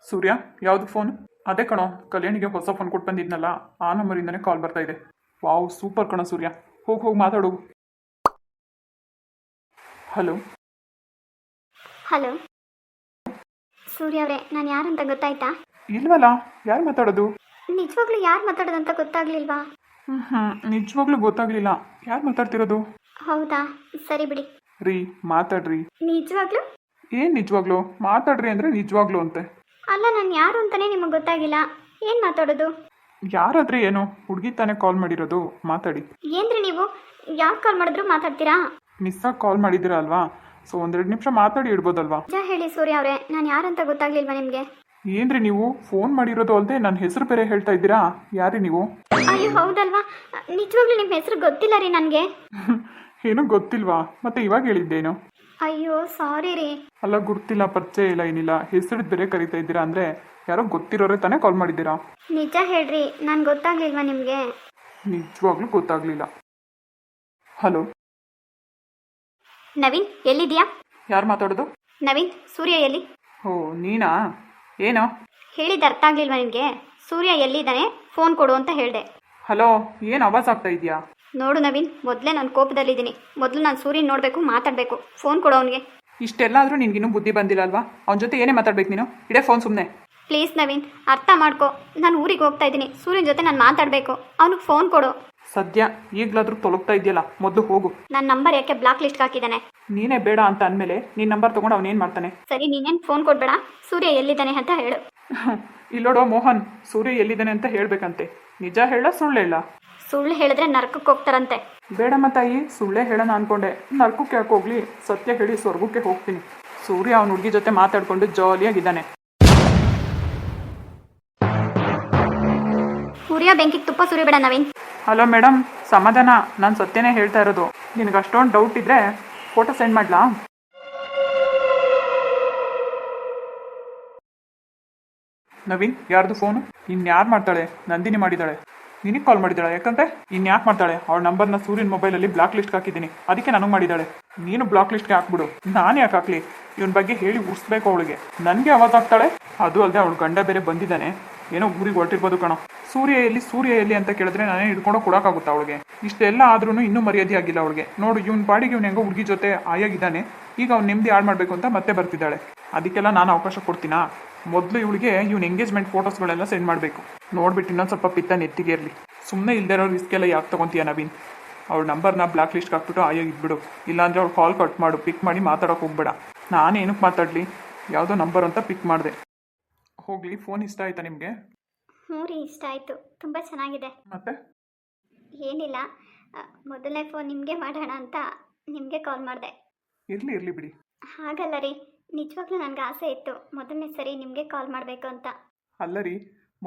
ಸೂರ್ಯ, ಯಾವುದು ಫೋನ್? ಅದೇ ಕಣೋ, ಕಲ್ಯಾಣಿಗೆ ಹೊಸ ಫೋನ್ ಕೊಟ್ಟು ಬಂದಿದ್ನಲ್ಲ, ಆ ನಂಬರಿಂದನೇ ಕಾಲ್ ಬರ್ತಾ ಇದೆ. ವಾವ್, ಸೂಪರ್ ಕಣೋ ಸೂರ್ಯ. ಹೋಗಿ ಮಾತಾಡು. ಹಲೋ ಹಲೋ ಸೂರ್ಯ ಅವರೇ, ನಾನು ಯಾರಂತ ಗೊತ್ತಾಯ್ತಾ? ಇಲ್ವಲ್ಲ, ಯಾರು ಮಾತಾಡೋದು? ನಿಜವಾಗ್ಲೂ ಯಾರು ಮಾತಾಡೋದಂತ ಗೊತ್ತಾಗ್ಲಿಲ್ವಾ? ನಿಜವಾಗ್ಲೂ ಗೊತ್ತಾಗ್ಲಿಲ್ಲ. ಯಾರು ಮಾತಾಡ್ತಿರೋದು? ಹೌದಾ, ಸರಿ ಬಿಡಿ. ರೀ, ಮಾತಾಡ್ರಿ. ನಿಜವಾಗ್ಲೂ? ಏನು ನಿಜವಾಗ್ಲೂ? ಮಾತಾಡ್ರಿ ಅಂದರೆ ನಿಜವಾಗ್ಲೂ ಅಂತೆ. ಅಲ್ಲ, ನಾನು ಯಾರು ಅಂತಾನೆ ನಿಮಗೆ ಗೊತ್ತಾಗಿಲ್ಲ. ಏನು ಮಾತಾಡೋದು? ಯಾರಾದ್ರೆ ಏನು? ಹುಡುಗಿ ತಾನೇ ಕಾಲ್ ಮಾಡಿರೋದು, ಮಾತಾಡಿ. ಏನ್ರಿ ನೀವು? ಯಾರು ಕಾಲ್ ಮಾಡಿದ್ರು ಮಾತಾಡ್ತೀರಾ? ಮಿಸ್ಸಾಗಿ ಕಾಲ್ ಮಾಡಿದ್ದೀರಾ ಅಲ್ವಾ? ಸೊ 1-2 ನಿಮಿಷ ಮಾತಾಡಿ ಇಡ್ಬೋದಲ್ವಾ? ನಿಜ ಹೇಳಿ ಸೂರ್ಯ ಅವರೇ, ನಾನು ಯಾರಂತ ಗೊತ್ತಾಗ್ಲಿಲ್ವಾ ನಿಮಗೆ? ಏನ್ರಿ ನೀವು ಫೋನ್ ಮಾಡಿರೋದು ಅಲ್ಲದೆ ನನ್ನ ಹೆಸರು ಬೇರೆ ಹೇಳ್ತಾ ಇದ್ದೀರಾ? ಯಾರಿ ನೀವು? ಅಯ್ಯೋ ಹೌದಲ್ವಾ, ನಿಜವಾಗ್ಲೂ ನಿಮ್ಮ ಹೆಸರು ಗೊತ್ತಿಲ್ಲ ರೀ ನನಗೆ. ಏನೂ ಗೊತ್ತಿಲ್ವಾ? ಮತ್ತೆ ಇವಾಗ ಹೇಳಿದ್ದೇನು? ಅಯ್ಯೋ ಸಾರಿ ರೀ. ಅಲ್ಲ, ಗುರ್ತಿಲ್ಲ, ಪರಿಚಯ ಇಲ್ಲ, ಏನಿಲ್ಲ, ಹೆಸರು ಬೇರೆ ಕರಿತಾ ಇದ್ದೀರಾ ಅಂದರೆ ಯಾರೋ ಗೊತ್ತಿರೋರೇ ತಾನೇ ಕಾಲ್ ಮಾಡಿದ್ದೀರಾ? ನಿಜ ಹೇಳ್ರಿ, ನಾನು ಗೊತ್ತಾಗ್ಲಿಲ್ವಾ ನಿಮಗೆ? ನಿಜವಾಗ್ಲೂ ಗೊತ್ತಾಗ್ಲಿಲ್ಲ. ಹಲೋ ನವೀನ್, ಎಲ್ಲಿದ್ಯಾ? ಯಾರು ಮಾತಾಡೋದು? ನವೀನ್, ಸೂರ್ಯ ಎಲ್ಲಿ? ಓ, ನೀನಾ? ಏನೋ ಹೇಳಿದ್ದು ಅರ್ಥ ಆಗ್ಲಿಲ್ವಾ ನಿನಗೆ? ಸೂರ್ಯ ಎಲ್ಲಿದ್ದಾನೆ, ಫೋನ್ ಕೊಡು ಅಂತ ಹೇಳಿದೆ. ಹಲೋ, ಏನು ಆವಾಜ್ ಆಗ್ತಾ ಇದೆಯಾ? ನೋಡು ನವೀನ್, ಮೊದಲೇ ನಾನು ಕೋಪದಲ್ಲಿದ್ದೀನಿ. ಮೊದಲು ನಾನು ಸೂರ್ಯನ ನೋಡಬೇಕು, ಮಾತಾಡಬೇಕು. ಫೋನ್ ಕೊಡು ಅವನಿಗೆ. ಇಷ್ಟೆಲ್ಲ ಆದರೂ ನಿನ್ಗಿನ್ನೂ ಬುದ್ಧಿ ಬಂದಿಲ್ಲ ಅಲ್ವಾ? ಅವನ ಜೊತೆ ಏನೇ ಮಾತಾಡ್ಬೇಕು ನೀನು? ಇಡೇ ಫೋನ್ ಸುಮ್ಮನೆ. ಪ್ಲೀಸ್ ನವೀನ್, ಅರ್ಥ ಮಾಡ್ಕೊ. ನಾನು ಊರಿಗೆ ಹೋಗ್ತಾ ಇದ್ದೀನಿ, ಸೂರ್ಯನ ಜೊತೆ ನಾನು ಮಾತಾಡಬೇಕು. ಅವನಿಗೆ ಫೋನ್ ಕೊಡು. ಸದ್ಯ ಈಗಲಾದರೂ ತೊಲಗ್ತಾ ಇದೆಯಲ್ಲ, ಮೊದಲು ಹೋಗು. ನನ್ನ ನಂಬರ್ ಯಾಕೆ ಬ್ಲಾಕ್ ಲಿಸ್ಟ್ಗೆ ಹಾಕಿದ್ದಾನೆ? ನೀನೇ ಬೇಡ ಅಂತ ಅಂದಮೇಲೆ ನಿನ್ನ ನಂಬರ್ ತೊಗೊಂಡು ಅವನೇನು ಮಾಡ್ತಾನೆ? ಸರಿ, ನೀನೇನು ಫೋನ್ ಕೊಡಬೇಡ, ಸೂರ್ಯ ಎಲ್ಲಿದ್ದಾನೆ ಅಂತ ಹೇಳು. ಇಲ್ಲೋಡೋ ಮೋಹನ್, ಸೂರ್ಯ ಎಲ್ಲಿದ್ದಾನೆ ಅಂತ ಹೇಳಬೇಕಂತೆ. ನಿಜ ಹೇಳ ಸುಳ್ಳು ಹೇಳ? ಸುಳ್ಳು ಹೇಳಿದ್ರೆ ನರಕಕ್ಕೆ ಹೋಗ್ತಾರಂತೆ. ಬೇಡಮ್ಮ ತಾಯಿ, ಸುಳ್ಳೇ ಹೇಳೋಣ ಅನ್ಕೊಂಡೆ. ನರಕಕ್ಕೆ ಯಾಕೆ ಹೋಗ್ಲಿ, ಸತ್ಯ ಹೇಳಿ ಸ್ವರ್ಗಕ್ಕೆ ಹೋಗ್ತೀನಿ. ಸೂರ್ಯ ಅವನ ಹುಡುಗಿ ಜೊತೆ ಮಾತಾಡ್ಕೊಂಡು ಜಾಲಿಯಾಗಿದ್ದಾನೆ. ಸೂರ್ಯ ಬೆಂಕಿಗೆ ತುಪ್ಪ ಸುರಿಬೇಡ ನವೀನ್. ಹಲೋ ಮೇಡಮ್, ಸಮಾಧಾನ. ನಾನು ಸತ್ಯನೇ ಹೇಳ್ತಾ ಇರೋದು. ನಿನಗೆ ಅಷ್ಟೊಂದು ಡೌಟ್ ಇದ್ದರೆ ಫೋಟೋ ಸೆಂಡ್ ಮಾಡಲಾ? ನವೀನ್, ಯಾರ್ದು ಫೋನು? ಇನ್ಯಾರು ಮಾಡ್ತಾಳೆ? ನಂದಿನಿ ಮಾಡಿದ್ದಾಳೆ. ನಿನಗೆ ಕಾಲ್ ಮಾಡಿದ್ದಾಳೆ? ಯಾಕಂದ್ರೆ ಇನ್ಯಾಕೆ ಮಾಡ್ತಾಳೆ? ಅವಳ ನಂಬರ್ನ ಸೂರ್ಯನ ಮೊಬೈಲಲ್ಲಿ ಬ್ಲಾಕ್ ಲಿಸ್ಟ್ಗೆ ಹಾಕಿದ್ದೀನಿ, ಅದಕ್ಕೆ ನನಗೆ ಮಾಡಿದ್ದಾಳೆ. ನೀನು ಬ್ಲಾಕ್ ಲಿಸ್ಟ್ಗೆ ಹಾಕ್ಬಿಡು. ನಾನು ಯಾಕೆ ಹಾಕ್ಲಿ? ಇವನ ಬಗ್ಗೆ ಹೇಳಿ ಉಳಿಸ್ಬೇಕು ಅವಳಿಗೆ. ನನಗೆ ಅವಾಗ ಹಾಕ್ತಾಳೆ. ಅದು ಅಲ್ಲದೆ ಅವಳು ಗಂಡ ಬೇರೆ ಬಂದಿದ್ದಾನೆ, ಏನೋ ಊರಿಗೆ ಹೊರಟಿರ್ಬೋದು ಕಣೋ. ಸೂರ್ಯ ಎಲ್ಲಿ ಅಂತ ಕೇಳಿದ್ರೆ ನಾನೇ ಹಿಡ್ಕೊಂಡು ಕೊಡೋಕ್ಕಾಗುತ್ತಾ ಅವಳಿಗೆ? ಇಷ್ಟೆಲ್ಲ ಆದ್ರೂ ಇನ್ನೂ ಮರ್ಯಾದೆ ಆಗಿಲ್ಲ ಅವಳಿಗೆ. ನೋಡು ಇವ್ನ ಬಾಡಿಗೆ ಇವ್ನು ಹೆಂಗೋ ಹುಡುಗಿ ಜೊತೆ ಆಯಾಗಿದ್ದಾನೆ, ಈಗ ಅವ್ನು ನೆಮ್ಮದಿ ಹಾಳು ಮಾಡಬೇಕು ಅಂತ ಮತ್ತೆ ಬರ್ತಿದ್ದಾಳೆ. ಅದಕ್ಕೆಲ್ಲ ನಾನು ಅವಕಾಶ ಕೊಡ್ತೀನಾ? ಮೊದಲು ಇವಳಿಗೆ ಇವ್ನ ಎಂಗೇಜ್ಮೆಂಟ್ ಫೋಟೋಸ್ಗಳೆಲ್ಲ ಸೆಂಡ್ ಮಾಡಬೇಕು. ನೋಡ್ಬಿಟ್ಟು ಇನ್ನೊಂದು ಸ್ವಲ್ಪ ಪಿತ್ತ ನೆತ್ತಿಗೆ ಇರಲಿ. ಸುಮ್ಮನೆ ಇಲ್ದಿರೋ ರಿಸ್ಕ್ ಎಲ್ಲ ಯಾಕೆ ತೊಗೊತೀಯ ನವೀನ್? ಅವಳ ನಂಬರ್ನ ಬ್ಲಾಕ್ ಲಿಸ್ಟ್ಗೆ ಹಾಕ್ಬಿಟ್ಟು ಆಯಾಗಿದ್ಬಿಡು. ಇಲ್ಲಾಂದರೆ ಅವ್ಳು ಕಾಲ್ ಕಟ್ ಮಾಡು, ಪಿಕ್ ಮಾಡಿ ಮಾತಾಡೋಕೆ ಹೋಗ್ಬೇಡ. ನಾನು ಏನಕ್ಕೆ ಮಾತಾಡಲಿ? ಯಾವುದೋ ನಂಬರ್ ಅಂತ ಪಿಕ್ ಮಾಡಿದೆ. ಹೋಗಲಿ, ಫೋನ್ ಇಷ್ಟ ಆಯ್ತಾ ನಿಮಗೆ? ಹ್ಞೂ ರೀ, ಇಷ್ಟ ಆಯಿತು, ತುಂಬ ಚೆನ್ನಾಗಿದೆ. ಮತ್ತೆ ಏನಿಲ್ಲ, ಮೊದಲನೇ ಫೋನ್ ನಿಮಗೆ ಮಾಡೋಣ ಅಂತ ನಿಮಗೆ ಕಾಲ್ ಮಾಡಿದೆ. ಇರಲಿ ಬಿಡಿ. ಹಾಗಲ್ಲ ರೀ, ನಿಜವಾಗ್ಲೂ ನನಗೆ ಆಸೆ ಇತ್ತು ಮೊದಲನೇ ಸರಿ ನಿಮಗೆ ಕಾಲ್ ಮಾಡಬೇಕು ಅಂತ. ಅಲ್ಲ ರೀ,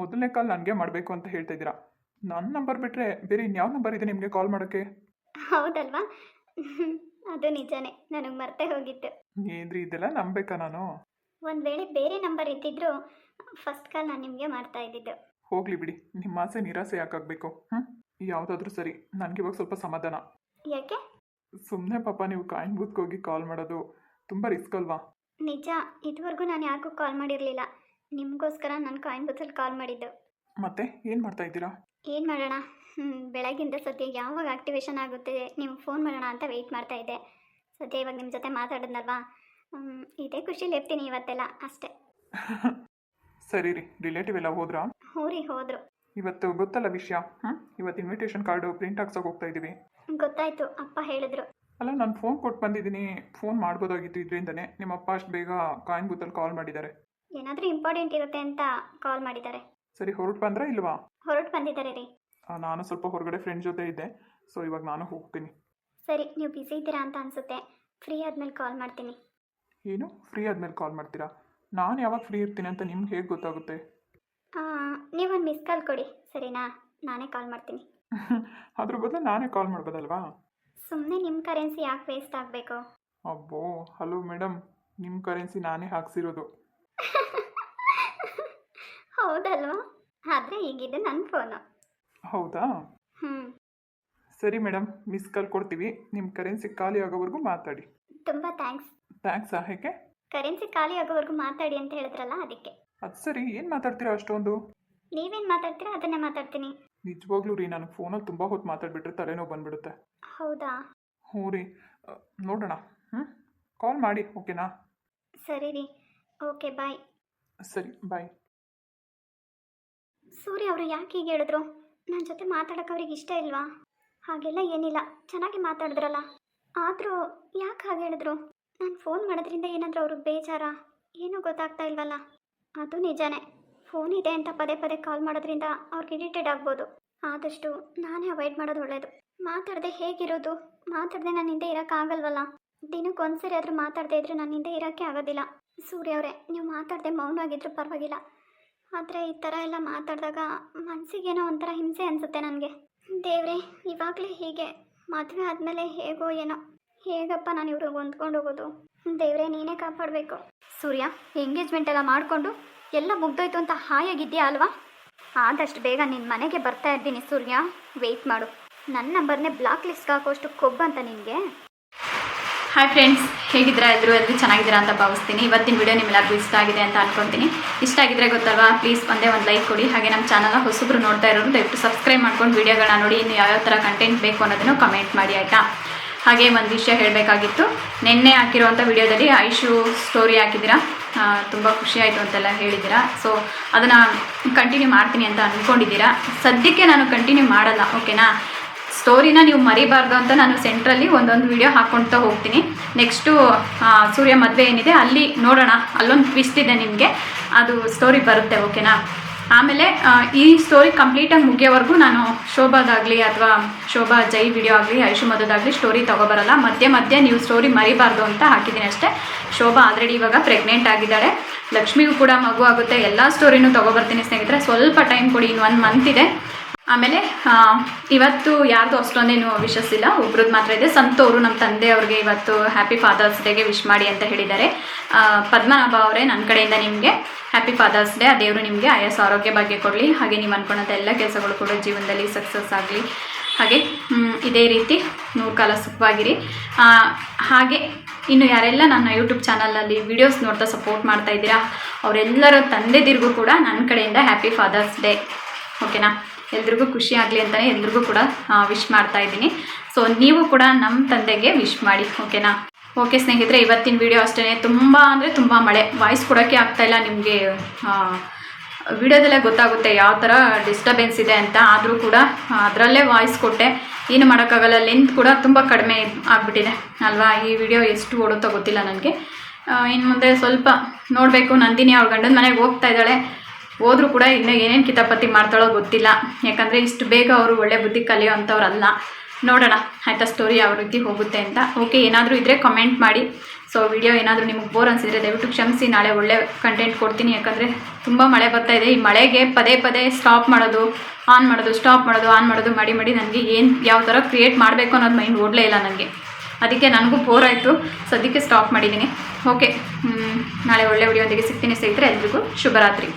ಮೊದಲನೇ ಕಾಲ್ ನನಗೆ ಮಾಡಬೇಕು ಅಂತ ಹೇಳ್ತಾ ಇದ್ದೀರಾ. ನನ್ನ ನಂಬರ್ ಬಿಟ್ಟರೆ ಬೇರೆ ಇನ್ಯಾವ ನಂಬರ್ ಇದೆ ನಿಮಗೆ ಕಾಲ್ ಮಾಡೋಕ್ಕೆ? ಹೌದಲ್ವಾ? ಅದು ನಿಜಾನೇ, ನನಗೆ ಮರ್ತೇ ಹೋಗಿತ್ತು. ಏನ್ರಿ ಇದೆಲ್ಲ ನಂಬೇಕಾ ನಾನು? ಒಂದು ವೇಳೆ ಬೇರೆ ನಂಬರ್ ಇದ್ದಿದ್ರು ಫಸ್ಟ್ ಕಾಲ್ ನಾನು ನಿಮಗೆ ಮಾಡ್ತಾ ಇದ್ದಿದ್ದು. ಹೋಗ್ಲಿ ಬಿಡಿ, ನಿಮ್ಮ ಆಸೆ ನಿರಾಸೆ ಯಾಕಾಗಬೇಕು? ಯಾವುದಾದ್ರೂ ಸರಿ, ನನಗೆ ಇವಾಗ ಸ್ವಲ್ಪ ಸಮಾಧಾನ. ಯಾಕೆ? ಸುಮ್ಮನೆ ಪಾಪ ನೀವು ಕಾಯಿನ್ ಬೂತ್ಗೆ ಹೋಗಿ ಕಾಲ್ ಮಾಡೋದು ತುಂಬ ರಿಸ್ಕ್ ಅಲ್ವಾ? ನಿಜ, ಇದುವರೆಗೂ ನಾನು ಯಾಕೂ ಕಾಲ್ ಮಾಡಿರಲಿಲ್ಲ. ನಿಮಗೋಸ್ಕರ ನಾನು ಕಾಯಿನ್ ಬೂತಲ್ಲಿ ಕಾಲ್ ಮಾಡಿದ್ದು. ಮತ್ತೆ ಏನು ಮಾಡ್ತಾ ಇದ್ದೀರಾ? ಏನು ಮಾಡೋಣ, ಬೆಳಗ್ಗಿಂದ ಸದ್ಯ ಯಾವಾಗ ಆಕ್ಟಿವೇಶನ್ ಆಗುತ್ತೆ ನೀವು ಫೋನ್ ಮಾಡೋಣ ಅಂತ ವೆಯ್ಟ್ ಮಾಡ್ತಾ ಇದ್ದೆ. ಸದ್ಯ ಇವಾಗ ನಿಮ್ಮ ಜೊತೆ ಮಾತಾಡಿದ್ನಲ್ವಾ, ಇದೇ ಖುಷಿಲಿ ಇರ್ತೀನಿ ಇವತ್ತೆಲ್ಲ, ಅಷ್ಟೇ. ಸರಿ ರೀ, ರಿಲೇಟಿವ್ ಎಲ್ಲ ಹೋದ್ರಾ? ಹ್ಞೂ ರೀ, ಹೋದರು. ಇವತ್ತು ಗೊತ್ತಲ್ಲ ವಿಷಯ. ಇವತ್ತು ಇನ್ವಿಟೇಷನ್ ಕಾರ್ಡು ಪ್ರಿಂಟ್ ಹಾಕ್ಸೋಕೆ ಹೋಗ್ತಾ ಇದ್ದೀವಿ. ಗೊತ್ತಾಯಿತು, ಅಪ್ಪ ಹೇಳಿದ್ರು. ಅಲ್ಲ, ನಾನು ಫೋನ್ ಕೊಟ್ಟು ಬಂದಿದ್ದೀನಿ, ಫೋನ್ ಮಾಡ್ಬೋದಾಗಿತ್ತು. ಇದರಿಂದನೇ ನಿಮ್ಮಪ್ಪ ಅಷ್ಟು ಬೇಗ ಕಾಯಿನ್ ಬೂತಲ್ಲಿ ಕಾಲ್ ಮಾಡಿದ್ದಾರೆ. ಏನಾದರೂ ಇಂಪಾರ್ಟೆಂಟ್ ಇರುತ್ತೆ ಅಂತ ಕಾಲ್ ಮಾಡಿದ್ದಾರೆ. ಸರಿ, ಹೊರಟು ಬಂದ್ರಾ ಇಲ್ವಾ? ಹೊರಟು ಬಂದಿದ್ದಾರೆ ರೀ. ನಾನು ಸ್ವಲ್ಪ ಹೊರಗಡೆ ಫ್ರೆಂಡ್ ಜೊತೆ ಇದ್ದೆ, ಸೊ ಇವಾಗ ನಾನು ಹೋಗ್ತೀನಿ. ಸರಿ, ನೀವು ಬ್ಯುಸಿ ಇದ್ದೀರಾ ಅಂತ ಅನಿಸುತ್ತೆ. ಫ್ರೀ ಆದಮೇಲೆ ಕಾಲ್ ಮಾಡ್ತೀನಿ. ಏನು ಫ್ರೀ ಆದಮೇಲೆ ಕಾಲ್ ಮಾಡ್ತೀರಾ? ನಾನು ಯಾವಾಗ ಫ್ರೀ ಇರ್ತೀನಿ ಅಂತ ನಿಮ್ಗೆ ಹೇಗೆ ಗೊತ್ತಾಗುತ್ತೆ? ನೀವೊಂದು ಮಿಸ್ ಕಾಲ್ ಕೊಡಿ, ಸರಿನಾ? ನಾನೇ ಕಾಲ್ ಮಾಡ್ತೀನಿ. ಅದ್ರ ಬದಲು ನಾನೇ ಕಾಲ್ ಮಾಡ್ಬೋದಲ್ವಾ? ಸುಮ್ಮನೆ ನಿಮ್ಮ ಕರೆನ್ಸಿ ಯಾಕೆ ವೇಸ್ಟ್ ಆಗಬೇಕು? ಅಬ್ಬೋ, ಹಲೋ ಮೇಡಮ್, ನಿಮ್ಮ ಕರೆನ್ಸಿ ನಾನೇ ಹಾಕ್ಸಿರೋದು. ಹೌದಲ್ವಾ? ಆದರೆ ಈಗಿದ್ದು ನನ್ನ ಫೋನು. ಹೌದಾ? ಸರಿ ಮೇಡಮ್, ಮಿಸ್ ಕಾಲ್ ಕೊಡ್ತೀವಿ. ನಿಮ್ಮ ಕರೆನ್ಸಿ ಖಾಲಿ ಆಗೋವರೆಗೂ ಮಾತಾಡಿ. ತುಂಬ ಥ್ಯಾಂಕ್ಸ್. ಥ್ಯಾಂಕ್ಸಾ? ಹೇಗೆ? ಕರೆನ್ಸಿ ಖಾಲಿ ಆಗೋವರೆಗೂ ಮಾತಾಡಿ ಅಂತ ಹೇಳಿದ್ರಲ್ಲ, ಅದಕ್ಕೆ. ಅದು ಸರಿ, ಏನು ಮಾತಾಡ್ತೀರಾ ಅಷ್ಟೊಂದು? ನೀವೇನು ಮಾತಾಡ್ತೀರಾ ಅದನ್ನೇ ಮಾತಾಡ್ತೀನಿ. ನಿಜವಾಗ್ಲೂ ರೀ, ನನಗೆ ಫೋನಲ್ಲಿ ತುಂಬ ಹೊತ್ತು ಮಾತಾಡ್ಬಿಟ್ರೆ ತಲೆನೋವು ಬಂದ್ಬಿಡುತ್ತೆ. ಹೌದಾ? ಹ್ಞೂ ರೀ, ನೋಡೋಣ. ಕಾಲ್ ಮಾಡಿ, ಓಕೆನಾ? ಸರಿ ರೀ, ಓಕೆ, ಬಾಯ್. ಸರಿ, ಬಾಯ್. ಸೂರ್ಯ ಅವರು ಯಾಕೆ ಹೀಗೆ ಹೇಳಿದ್ರು? ನನ್ನ ಜೊತೆ ಮಾತಾಡೋಕೆ ಅವ್ರಿಗೆ ಇಷ್ಟ ಇಲ್ವಾ? ಹಾಗೆಲ್ಲ ಏನಿಲ್ಲ, ಚೆನ್ನಾಗಿ ಮಾತಾಡಿದ್ರಲ್ಲ. ಆದರೂ ಯಾಕೆ ಹಾಗೆ ಹೇಳಿದ್ರು? ನಾನು ಫೋನ್ ಮಾಡೋದ್ರಿಂದ ಏನಾದರೂ ಅವ್ರಿಗೆ ಬೇಜಾರ? ಏನೂ ಗೊತ್ತಾಗ್ತಾ ಇಲ್ವಲ್ಲ. ಅದು ನಿಜಾನೇ, ಫೋನ್ ಇದೆ ಅಂತ ಪದೇ ಪದೇ ಕಾಲ್ ಮಾಡೋದ್ರಿಂದ ಅವ್ರಿಗೆ ಇರಿಟೇಟ್ ಆಗ್ಬೋದು. ಆದಷ್ಟು ನಾನೇ ಅವಾಯ್ಡ್ ಮಾಡೋದು ಒಳ್ಳೆಯದು. ಮಾತಾಡದೆ ಹೇಗಿರೋದು? ಮಾತಾಡದೆ ನನ್ನ ಹಿಂದೆ ಇರೋಕ್ಕಾಗಲ್ವಲ್ಲ. ದಿನಕ್ಕೆ ಒಂದ್ಸರಿ ಆದರೂ ಮಾತಾಡದೇ ಇದ್ರೆ ನನ್ನ ಹಿಂದೆ ಇರೋಕ್ಕೆ ಆಗೋದಿಲ್ಲ. ಸೂರ್ಯ ಅವರೇ, ನೀವು ಮಾತಾಡದೆ ಮೌನವಾಗಿದ್ರೂ ಪರವಾಗಿಲ್ಲ. ಆದರೆ ಈ ಥರ ಎಲ್ಲ ಮಾತಾಡಿದಾಗ ಮನಸ್ಸಿಗೇನೋ ಒಂಥರ ಹಿಂಸೆ ಅನಿಸುತ್ತೆ ನನಗೆ. ದೇವ್ರೆ, ಇವಾಗಲೇ ಹೀಗೆ, ಮದುವೆ ಆದಮೇಲೆ ಹೇಗೋ ಏನೋ, ಹೇಗಪ್ಪ ನಾನು ಇವ್ರಿಗೆ ಹೊಂದ್ಕೊಂಡು ಹೋಗೋದು? ದೇವ್ರೆ, ನೀನೇ ಕಾಪಾಡಬೇಕು. ಸೂರ್ಯ, ಎಂಗೇಜ್ಮೆಂಟ್ ಎಲ್ಲ ಮಾಡಿಕೊಂಡು ಎಲ್ಲ ಮುಗ್ದೋಯ್ತು ಅಂತ ಹಾಯಾಗಿದೆಯಾ ಅಲ್ವಾ? ಆದಷ್ಟು ಬೇಗ ನಿನ್ನ ಮನೆಗೆ ಬರ್ತಾ ಇದ್ದೀನಿ ಸೂರ್ಯ, ವೆಯ್ಟ್ ಮಾಡು. ನನ್ನ ನಂಬರ್ನೇ ಬ್ಲಾಕ್ ಲಿಸ್ಟ್ಗೆ ಹಾಕೋಷ್ಟು ಕೊಬ್ಬಂತ ನಿನಗೆ. ಹಾಯ್ ಫ್ರೆಂಡ್ಸ್, ಹೇಗಿದ್ದೀರಾ? ಎಲ್ಲರೂ ಚೆನ್ನಾಗಿದ್ದೀರಾ ಅಂತ ಭಾವಿಸ್ತೀನಿ. ಇವತ್ತಿನ ವಿಡಿಯೋ ನಿಮ್ಮೆಲ್ಲರಿಗೂ ಇಷ್ಟ ಆಗಿದೆ ಅಂತ ಅನ್ಕೊತೀನಿ. ಇಷ್ಟ ಆಗಿದ್ರೆ ಗೊತ್ತಲ್ವಾ, ಪ್ಲೀಸ್ ಒಂದೇ ಒಂದು ಲೈಕ್ ಕೊಡಿ. ಹಾಗೆ ನಮ್ಮ ಚಾನಲ್ನ ಹೊಸಬ್ರು ನೋಡ್ತಾ ಇರೋರು ದಯವಿಟ್ಟು ಸಬ್ಸ್ಕ್ರೈಬ್ ಮಾಡ್ಕೊಂಡು ವಿಡಿಯೋಗಳನ್ನ ನೋಡಿ, ಇನ್ನು ಯಾವ್ಯಾವ ಥರ ಕಂಟೆಂಟ್ ಬೇಕು ಅನ್ನೋದನ್ನು ಕಮೆಂಟ್ ಮಾಡಿ, ಆಯಿತಾ? ಹಾಗೆ ಒಂದು ವಿಷಯ ಹೇಳಬೇಕಾಗಿತ್ತು. ನಿನ್ನೆ ಹಾಕಿರುವಂಥ ವಿಡಿಯೋದಲ್ಲಿ ಐಶು ಸ್ಟೋರಿ ಹಾಕಿದ್ದೀರಾ, ತುಂಬ ಖುಷಿ ಆಯಿತು ಅಂತೆಲ್ಲ ಹೇಳಿದ್ದೀರಾ. ಸೊ ಅದನ್ನು ಕಂಟಿನ್ಯೂ ಮಾಡ್ತೀನಿ ಅಂತ ಅಂದ್ಕೊಂಡಿದ್ದೀರಾ. ಸದ್ಯಕ್ಕೆ ನಾನು ಕಂಟಿನ್ಯೂ ಮಾಡಲ್ಲ, ಓಕೆನಾ? ಸ್ಟೋರಿನ ನೀವು ಮರಿಬಾರ್ದು ಅಂತ ನಾನು ಸೆಂಟ್ರಲ್ಲಿ ಒಂದೊಂದು ವಿಡಿಯೋ ಹಾಕ್ಕೊಳ್ತಾ ಹೋಗ್ತೀನಿ. ನೆಕ್ಸ್ಟು ಸೂರ್ಯ ಮದುವೆ ಏನಿದೆ ಅಲ್ಲಿ ನೋಡೋಣ, ಅಲ್ಲೊಂದು ಟ್ವಿಸ್ಟ್ ಇದೆ ನಿಮಗೆ, ಅದು ಸ್ಟೋರಿ ಬರುತ್ತೆ, ಓಕೆನಾ? ಆಮೇಲೆ ಈ ಸ್ಟೋರಿ ಕಂಪ್ಲೀಟಾಗಿ ಮುಗಿಯೋವರೆಗೂ ನಾನು ಶೋಭಾದಾಗಲಿ ಅಥವಾ ಶೋಭಾ ಜೈ ವಿಡಿಯೋ ಆಗಲಿ ಐಶು ಮದುದಾಗಲಿ ಸ್ಟೋರಿ ತೊಗೊಬರಲ್ಲ. ಮಧ್ಯೆ ನೀವು ಸ್ಟೋರಿ ಮರಿಬಾರ್ದು ಅಂತ ಹಾಕಿದ್ದೀನಿ ಅಷ್ಟೇ. ಶೋಭಾ ಆಲ್ರೆಡಿ ಇವಾಗ ಪ್ರೆಗ್ನೆಂಟ್ ಆಗಿದ್ದಾಳೆ, ಲಕ್ಷ್ಮಿಗೂ ಕೂಡ ಮಗು ಆಗುತ್ತೆ. ಎಲ್ಲ ಸ್ಟೋರಿನೂ ತೊಗೊಬರ್ತೀನಿ ಸ್ನೇಹಿತರೆ, ಸ್ವಲ್ಪ ಟೈಮ್ ಕೊಡಿ, ಇನ್ನು 1 ಮಂತ್ ಇದೆ. ಆಮೇಲೆ ಇವತ್ತು ಯಾರ್ದು ಅಷ್ಟೊಂದೇನು ವಿಶಸ್ ಇಲ್ಲ, ಒಬ್ರದ್ದು ಮಾತ್ರ ಇದೆ. ಸಂತೋರು ನಮ್ಮ ತಂದೆ ಅವ್ರಿಗೆ ಇವತ್ತು ಹ್ಯಾಪಿ ಫಾದರ್ಸ್ ಡೇಗೆ ವಿಶ್ ಮಾಡಿ ಅಂತ ಹೇಳಿದ್ದಾರೆ. ಪದ್ಮನಾಭ ಅವರೇ, ನನ್ನ ಕಡೆಯಿಂದ ನಿಮಗೆ ಹ್ಯಾಪಿ ಫಾದರ್ಸ್ ಡೇ. ಆ ದೇವರು ನಿಮಗೆ ಆಯಸ್ಸು ಆರೋಗ್ಯ ಭಾಗ್ಯ ಕೊಡಲಿ. ಹಾಗೆ ನೀವು ಅಂದ್ಕೊಂಡಂಥ ಎಲ್ಲ ಕೆಲಸಗಳು ಕೂಡ ಜೀವನದಲ್ಲಿ ಸಕ್ಸಸ್ ಆಗಲಿ. ಹಾಗೆ ಇದೇ ರೀತಿ 100 ಕಾಲ ಸುಖವಾಗಿರಿ. ಹಾಗೆ ಇನ್ನು ಯಾರೆಲ್ಲ ನನ್ನ ಯೂಟ್ಯೂಬ್ ಚಾನಲಲ್ಲಿ ವೀಡಿಯೋಸ್ ನೋಡ್ತಾ ಸಪೋರ್ಟ್ ಮಾಡ್ತಾ ಇದ್ದೀರಾ, ಅವರೆಲ್ಲರ ತಂದೆದಿರಿಗೂ ಕೂಡ ನನ್ನ ಕಡೆಯಿಂದ ಹ್ಯಾಪಿ ಫಾದರ್ಸ್ ಡೇ. ಓಕೆನಾ. ಎಲ್ರಿಗೂ ಖುಷಿ ಆಗಲಿ ಅಂತಲೇ ಎಲ್ರಿಗೂ ಕೂಡ ವಿಶ್ ಮಾಡ್ತಾ ಇದ್ದೀನಿ. ಸೊ ನೀವು ಕೂಡ ನಮ್ಮ ತಂದೆಗೆ ವಿಶ್ ಮಾಡಿ, ಓಕೆನಾ. ಓಕೆ ಸ್ನೇಹಿತರೆ, ಇವತ್ತಿನ ವಿಡಿಯೋ ಅಷ್ಟೇ. ತುಂಬ ಅಂದರೆ ತುಂಬ ಮಳೆ, ವಾಯ್ಸ್ ಕೊಡೋಕ್ಕೆ ಆಗ್ತಾಯಿಲ್ಲ. ನಿಮಗೆ ವಿಡಿಯೋದಲ್ಲೇ ಗೊತ್ತಾಗುತ್ತೆ ಯಾವ ಥರ ಡಿಸ್ಟರ್ಬೆನ್ಸ್ ಇದೆ ಅಂತ. ಆದರೂ ಕೂಡ ಅದರಲ್ಲೇ ವಾಯ್ಸ್ ಕೊಟ್ಟೆ, ಏನು ಮಾಡೋಕ್ಕಾಗಲ್ಲ. ಲೆಂತ್ ಕೂಡ ತುಂಬ ಕಡಿಮೆ ಆಗಿಬಿಟ್ಟಿದೆ ಅಲ್ವಾ. ಈ ವಿಡಿಯೋ ಎಷ್ಟು ಓಡುತ್ತೋ ಗೊತ್ತಿಲ್ಲ ನನಗೆ. ಇನ್ನು ಮುಂದೆ ಸ್ವಲ್ಪ ನೋಡಬೇಕು. ನಂದಿನಿ ಅವ್ರ ಗಂಡನ ಮನೆಗೆ ಹೋಗ್ತಾ ಇದ್ದಾಳೆ. ಹೋದರೂ ಕೂಡ ಇನ್ನೂ ಏನೇನು ಕಿತಾಪತಿ ಮಾಡ್ತಾಳೋ ಗೊತ್ತಿಲ್ಲ. ಯಾಕಂದರೆ ಇಷ್ಟು ಬೇಗ ಅವರು ಒಳ್ಳೆ ಬುದ್ಧಿ ಕಲಿಯೋ ಅಂಥವ್ರಲ್ಲ. ನೋಡೋಣ ಆಯಿತಾ, ಸ್ಟೋರಿ ಯಾವ ರೀತಿ ಹೋಗುತ್ತೆ ಅಂತ. ಓಕೆ, ಏನಾದರೂ ಇದ್ದರೆ ಕಮೆಂಟ್ ಮಾಡಿ. ಸೊ ವಿಡಿಯೋ ಏನಾದರೂ ನಿಮಗೆ ಬೋರ್ ಅನಿಸಿದರೆ ದಯವಿಟ್ಟು ಕ್ಷಮಿಸಿ. ನಾಳೆ ಒಳ್ಳೆ ಕಂಟೆಂಟ್ ಕೊಡ್ತೀನಿ. ಯಾಕಂದರೆ ತುಂಬ ಮಳೆ ಬರ್ತಾಯಿದೆ. ಈ ಮಳೆಗೆ ಪದೇ ಪದೇ ಸ್ಟಾಪ್ ಮಾಡೋದು, ಆನ್ ಮಾಡೋದು, ಸ್ಟಾಪ್ ಮಾಡೋದು, ಆನ್ ಮಾಡೋದು ಮಾಡಿ ನನಗೆ ಯಾವ ಥರ ಕ್ರಿಯೇಟ್ ಮಾಡಬೇಕು ಅನ್ನೋದು ಮೈಂಡ್ ಓಡಲೇ ಇಲ್ಲ ನನಗೆ. ಅದಕ್ಕೆ ನನಗೂ ಬೋರ್ ಆಯಿತು. ಸದ್ಯಕ್ಕೆ ಸ್ಟಾಪ್ ಮಾಡಿದ್ದೀನಿ. ಓಕೆ, ನಾಳೆ ಒಳ್ಳೆ ವಿಡಿಯೋದೊಂದಿಗೆ ಸಿಗ್ತೀನಿ ಸ್ನೇಹಿತರೆ. ಎಲ್ರಿಗೂ ಶುಭರಾತ್ರಿ.